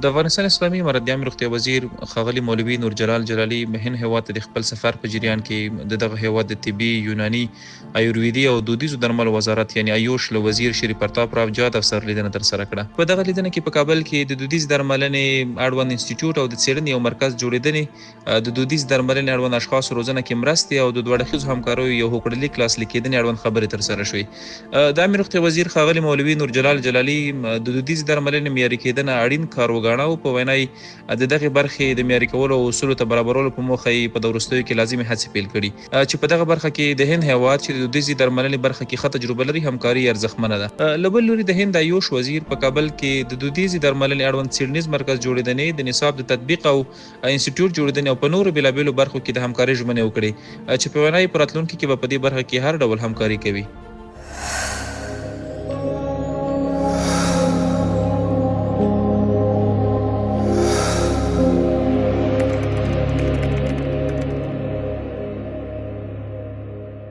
د افغانستان اسلامي امارت د عامې روغتیا وزیر ښاغلي مولوي نور جلال جلالي هند هیواد ته د خپل سفر په جریان کې د دغه هیواد د طبي، یوناني، آیورویدي او دودیزو درملو وزارت یعنی ایوش له وزیر شری پرتاپ راو جاد افسر لیدنه ترسره کړه. په دغه لیدنه کې په کابل کې د دودیز درملنې اړوند انسټیټیوټ او د څېړنې یو مرکز جوړېدنې، د دودیز درملنې اړوند اشخاصو روزنه کې مرستې او د دوه اړخیزو همکاریو یو هوکړلیک لاسلیک کېدنې اړوند خبرې ترسره شوې. د عامې روغتیا وزیر ښاغلي مولوي نور جلال جلالي د دودیز درملنې معیاري کېدنه اړین کار وګاڼه. په وینا د دغه برخې د معیاري کولو او اصولو ته برابرولو په موخه یې په دغه وروستیو کې لازمي هڅې پیل کړي چې په دغه برخه کې د هند هیواد چې د دودیزې درملنې برخه کې ښه تجربه لري همکاري ارزښتمنه ده. له بل لوري د هند ایوش وزیر په کابل کې د دودیزې درملنې اړوند څېړنیز مرکز جوړېدنې، د نصاب د تطبیق او انسټیټیوټ جوړېدنې او په نورو بېلابېلو برخو کې د همکارۍ ژمنې وکړې چې په وینا یې په راتلونکي کې به په دې برخه کې هر ډول همکاري کوي.